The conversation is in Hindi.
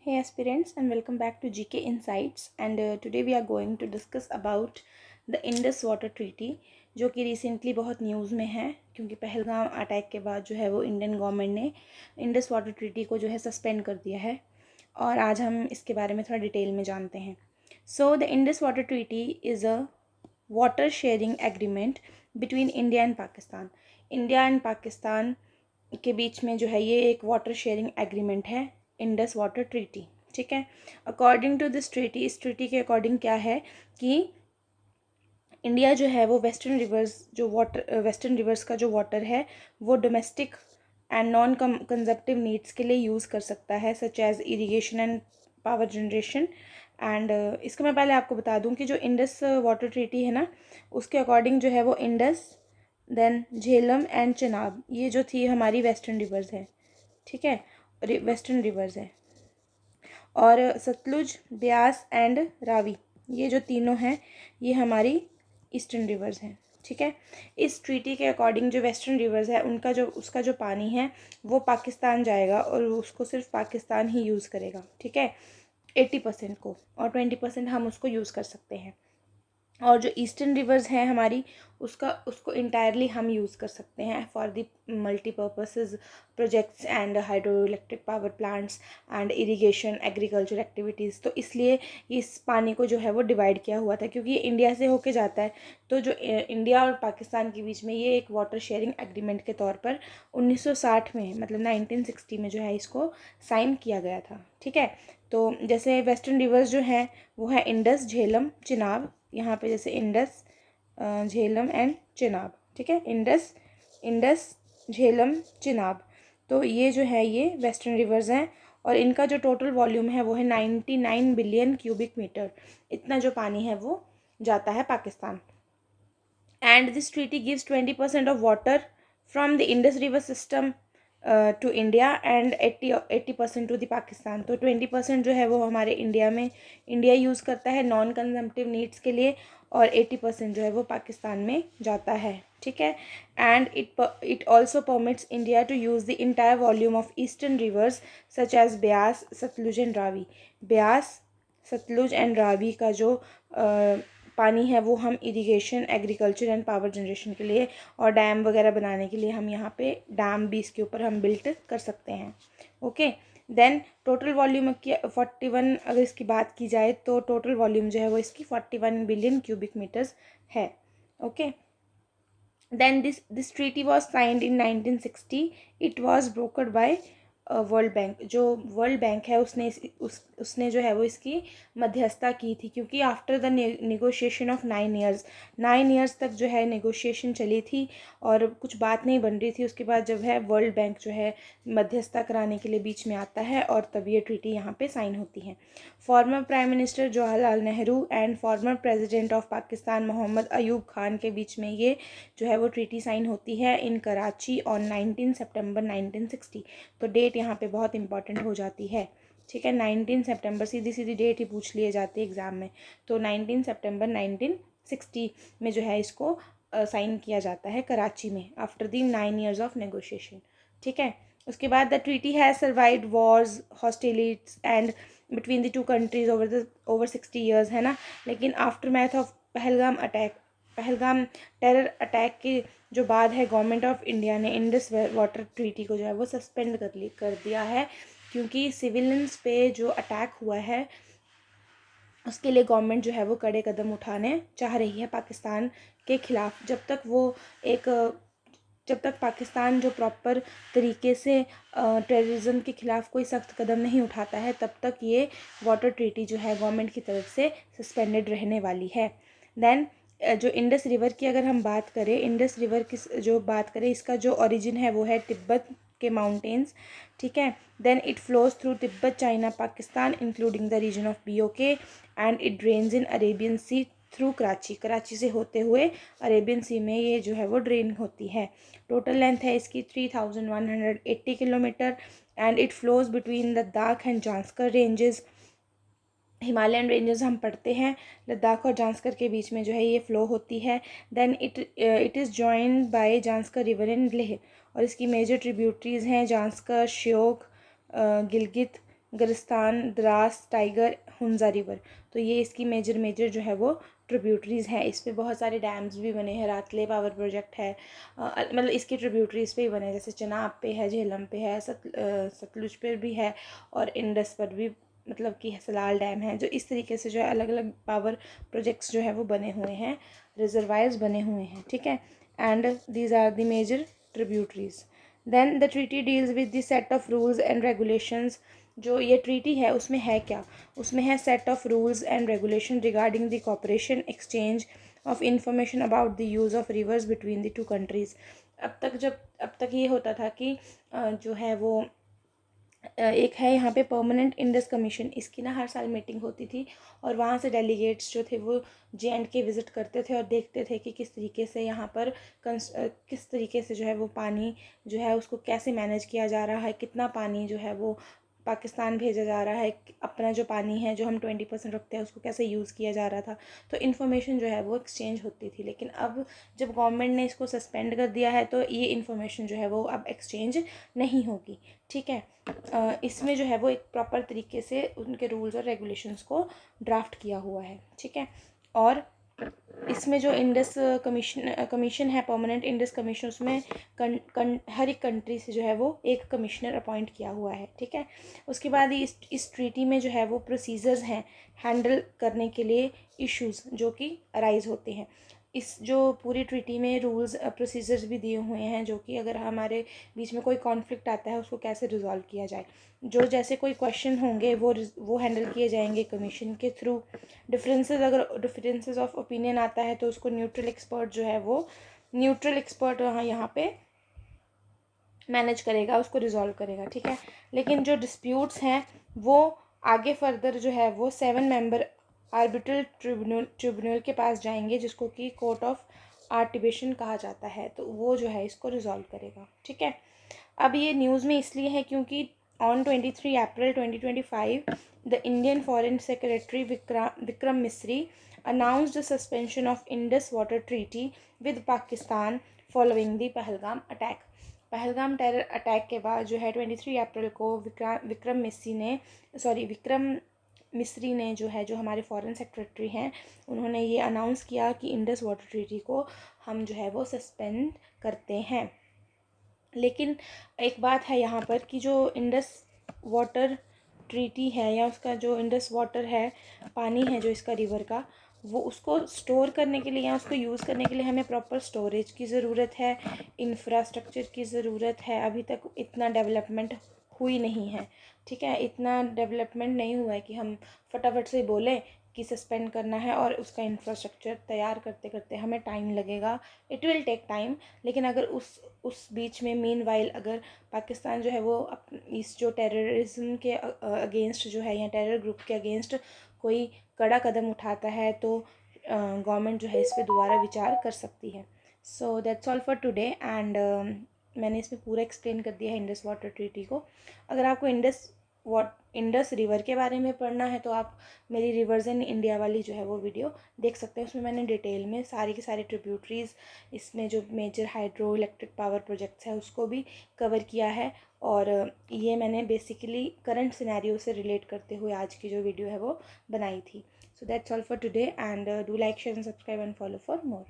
Hey aspirants, and welcome back to GK Insights, and today we are going to discuss about the Indus Water Treaty, जो कि रिसेंटली बहुत न्यूज़ में है क्योंकि पहलगाम अटैक के बाद जो है वो इंडियन गवर्नमेंट ने इंडस वाटर ट्रीटी को जो है सस्पेंड कर दिया है। और आज हम इसके बारे में थोड़ा डिटेल में जानते हैं। So the Indus water treaty is a water sharing agreement between India and Pakistan. India and Pakistan के बीच में जो है ये एक वाटर शेयरिंग एग्रीमेंट है, इंडस वाटर ट्रीटी। ठीक है। अकॉर्डिंग टू दिस ट्रीटी, इस ट्रीटी के अकॉर्डिंग क्या है कि इंडिया जो है वो वेस्टर्न रिवर्स का जो वाटर है वो domestic and non consumptive needs के लिए यूज़ कर सकता है, such as irrigation and power generation. And इसका मैं पहले आपको बता दूं कि जो इंडस वाटर ट्रीटी है ना, उसके अकॉर्डिंग जो है वो Indus, then Jhelum and Chenab, ये जो थी हमारी वेस्टर्न रिवर्स है। ठीक है, वेस्टर्न रिवर्स है। और सतलुज, ब्यास एंड रावी, ये जो तीनों हैं ये हमारी ईस्टर्न रिवर्स हैं। ठीक है। इस ट्रीटी के अकॉर्डिंग जो वेस्टर्न रिवर्स है उसका जो पानी है वो पाकिस्तान जाएगा और उसको सिर्फ पाकिस्तान ही यूज़ करेगा। ठीक है, 80% को, और 20% हम उसको यूज़ कर सकते हैं। और जो ईस्टर्न रिवर्स हैं हमारी, उसको इंटायरली हम यूज़ कर सकते हैं for the multipurposes projects and hydro electric power plants and irrigation agriculture activities. तो इसलिए इस पानी को जो है वो डिवाइड किया हुआ था, क्योंकि ये इंडिया से होके जाता है। तो जो इंडिया और पाकिस्तान के बीच में ये एक वाटर शेयरिंग एग्रीमेंट के तौर पर 1960 में, मतलब 1960 में जो है इसको साइन किया गया था। ठीक है। तो जैसे वेस्टर्न रिवर्स जो हैं वो है इंडस, झेलम, चिनाब। यहाँ पे जैसे इंडस, झेलम एंड चिनाब। ठीक है, इंडस, झेलम, चिनाब। तो ये जो है ये वेस्टर्न रिवर्स हैं और इनका जो टोटल वॉल्यूम है वो है 99 बिलियन क्यूबिक मीटर। इतना जो पानी है वो जाता है Pakistan. And this treaty gives 20% of water from the Indus river system to India and 80% to the Pakistan. तो 20% जो है वो हमारे इंडिया यूज़ करता है नॉन कंजम्पटिव नीड्स के लिए, और 80% जो है वो पाकिस्तान में जाता है। ठीक है। And it also permits India to use the entire volume of eastern rivers such as Beas, Sutlej and Ravi. Beas, Sutlej and Ravi का जो पानी है वो हम irrigation, agriculture and power generation के लिए और डैम वगैरह बनाने के लिए हम यहाँ पे डैम भी इसके ऊपर हम बिल्ट कर सकते हैं। ओके। देन टोटल वॉल्यूम की 41, अगर इसकी बात की जाए तो टोटल वॉल्यूम जो है वो इसकी 41 बिलियन क्यूबिक मीटर्स है। Okay. Then this treaty was signed in 1960। It was brokered by World Bank. जो वर्ल्ड बैंक है उसने जो है वो इसकी मध्यस्थता की थी, क्योंकि after the negotiation of 9 years तक जो है नेगोशिएशन चली थी और कुछ बात नहीं बन रही थी। उसके बाद जब है वर्ल्ड बैंक जो है मध्यस्थता कराने के लिए बीच में आता है और तब ये ट्रीटी यहाँ पे साइन होती है। Former prime minister Jawaharlal Nehru and former president of Pakistan Mohammad Ayub Khan के बीच में ये जो है वो ट्रीटी साइन होती है इन कराची ऑन 19 सितंबर 1960। तो डेट यहाँ पे बहुत इंपॉर्टेंट हो जाती है। ठीक है, 19 सितंबर, सीधी सीधी डेट ही पूछ लिए जाती है एग्ज़ाम में। तो 19 सितंबर 1960 में जो है इसको साइन किया जाता है कराची में, after the 9 years of negotiation. ठीक है। उसके बाद the treaty has survived Wars, hostilities and between the to countries over 60 years, है ना। लेकिन after math of Pahalgam terror attack के जो बाद है, गवर्नमेंट ऑफ इंडिया ने इंडस वाटर ट्रीटी को जो है वो सस्पेंड कर दिया है, क्योंकि सिविलियंस पे जो अटैक हुआ है उसके लिए गवर्नमेंट जो है वो कड़े कदम उठाने चाह रही है पाकिस्तान के ख़िलाफ़। जब तक पाकिस्तान जो प्रॉपर तरीके से टेररिज्म के ख़िलाफ़ कोई सख्त कदम नहीं उठाता है, तब तक ये वाटर ट्रीटी जो है गवर्नमेंट की तरफ से सस्पेंडेड रहने वाली है। देन जो इंडस रिवर की अगर हम बात करें, इसका जो ओरिजिन है वो है तिब्बत के माउंटेन्स। ठीक है। Then it flows through Tibet, China, Pakistan including the region of BOK, and it drains in Arabian sea through Karachi से होते हुए अरेबियन सी में ये जो है वो ड्रेन होती है। टोटल लेंथ है इसकी 3180 kilometre and it flows between Ladakh and Zanskar ranges. Himalayan ranges हम पढ़ते हैं, लद्दाख और जांस्कर के बीच में जो है ये फ़्लो होती है। Then it is joined by Zanskar river in Leh, और इसकी मेजर ट्रिब्यूटरीज़ हैं जांस्कर, श्योक, गिलगित, गुलिस्तान, द्रास, टाइगर, हुंजा रिवर। तो ये इसकी मेजर जो है वो ट्रिब्यूटरीज़ हैं। इस पे बहुत सारे डैम्स भी बने हैं, रातले पावर प्रोजेक्ट है, मतलब इसकी ट्रिब्यूटरीज़ पे ही बने हैं, जैसे चनाब पे है, झेलम पे है, सतलुज पे भी है, और इंडस पर भी, मतलब कि सलाल डैम है। जो इस तरीके से जो है अलग अलग पावर प्रोजेक्ट्स जो है वो बने हुए हैं, रिजर्वायर्स बने हुए हैं, ठीक है। And these are the major tributaries. Then the treaty deals with the set of rules and regulations. जो ये ट्रीटी है उसमें है क्या, उसमें है set of rules and regulation regarding the cooperation, exchange of information about the use of rivers between the two countries. अब तक ये होता था कि जो है वो एक है यहाँ पे परमानेंट इंडस कमीशन, इसकी ना हर साल मीटिंग होती थी, और वहाँ से डेलीगेट्स जो थे वो JNK विज़िट करते थे और देखते थे कि किस तरीके से यहाँ पर किस तरीके से जो है वो पानी जो है उसको कैसे मैनेज किया जा रहा है, कितना पानी जो है वो पाकिस्तान भेजा जा रहा है, अपना जो पानी है जो हम 20% रखते हैं उसको कैसे यूज़ किया जा रहा था। तो इन्फॉर्मेशन जो है वो एक्सचेंज होती थी। लेकिन अब जब गवर्नमेंट ने इसको सस्पेंड कर दिया है तो ये इन्फॉर्मेशन जो है वो अब एक्सचेंज नहीं होगी, ठीक है। इसमें जो है वो एक प्रॉपर तरीके से उनके रूल्स और रेगुलेशंस को ड्राफ्ट किया हुआ है, ठीक है। और इसमें जो इंडस कमीशन है, परमानेंट इंडस कमीशन, उसमें हर एक कंट्री से जो है वो एक कमिश्नर अपॉइंट किया हुआ है, ठीक है। उसके बाद ही इस ट्रीटी में जो है वो प्रोसीजर्स हैं हैंडल करने के लिए इश्यूज़ जो कि अराइज होते हैं। इस जो पूरी ट्रीटी में रूल्स प्रोसीजर्स भी दिए हुए हैं, जो कि अगर हमारे बीच में कोई कॉन्फ्लिक्ट आता है उसको कैसे रिजॉल्व किया जाए। जो जैसे कोई क्वेश्चन होंगे वो हैंडल किए जाएंगे कमीशन के थ्रू। अगर डिफरेंसेस ऑफ ओपिनियन आता है तो उसको न्यूट्रल एक्सपर्ट जो है वो यहाँ पे मैनेज करेगा, उसको रिजॉल्व करेगा, ठीक है। लेकिन जो डिस्प्यूट्स हैं वो आगे फर्दर जो है वो 7 मेंबर आर्बिट्रल ट्रिब्यूनल के पास जाएंगे, जिसको कि कोर्ट ऑफ आर्टिब्रेशन कहा जाता है। तो वो जो है इसको रिजॉल्व करेगा, ठीक है। अब ये न्यूज़ में इसलिए है क्योंकि on 23 April 2025 the Indian foreign secretary Vikram Misri announced the suspension of Indus Water Treaty with Pakistan following the Pahalgam attack. Pahalgam terror attack के बाद जो है 23 अप्रैल को विक्रम मिस्री ने जो हमारे फॉरेन सेक्रेटरी हैं, उन्होंने ये अनाउंस किया कि इंडस वाटर ट्रीटी को हम जो है वो सस्पेंड करते हैं। लेकिन एक बात है यहाँ पर कि जो इंडस वाटर ट्रीटी है या उसका जो इंडस वाटर है, पानी है जो इसका रिवर का, वो उसको स्टोर करने के लिए या उसको यूज़ करने के लिए हमें प्रॉपर स्टोरेज की ज़रूरत है, इंफ्रास्ट्रक्चर की ज़रूरत है। अभी तक इतना डेवलपमेंट हुई नहीं है, ठीक है। इतना डेवलपमेंट नहीं हुआ है कि हम फटाफट से बोलें कि सस्पेंड करना है और उसका इंफ्रास्ट्रक्चर तैयार करते करते हमें टाइम लगेगा, इट विल टेक टाइम। लेकिन अगर उस बीच में मीनवाइल अगर पाकिस्तान जो है वो इस जो टेररिज्म के अगेंस्ट जो है या टेरर ग्रुप के अगेंस्ट कोई कड़ा कदम उठाता है तो गवर्नमेंट जो है इस पर दोबारा विचार कर सकती है। So that's all for today. And मैंने इसमें पूरा एक्सप्लेन कर दिया है इंडस वाटर ट्रीटी को। अगर आपको इंडस रिवर के बारे में पढ़ना है तो आप मेरी रिवर्स इन इंडिया वाली जो है वो वीडियो देख सकते हैं। उसमें मैंने डिटेल में सारे के सारे ट्रिब्यूटरीज़, इसमें जो major hydro electric power projects है उसको भी कवर किया है। और ये मैंने बेसिकली करंट सिनेरियो से रिलेट करते हुए आज की जो वीडियो है वो बनाई थी। So that's all for today and do like, share and subscribe and follow for more.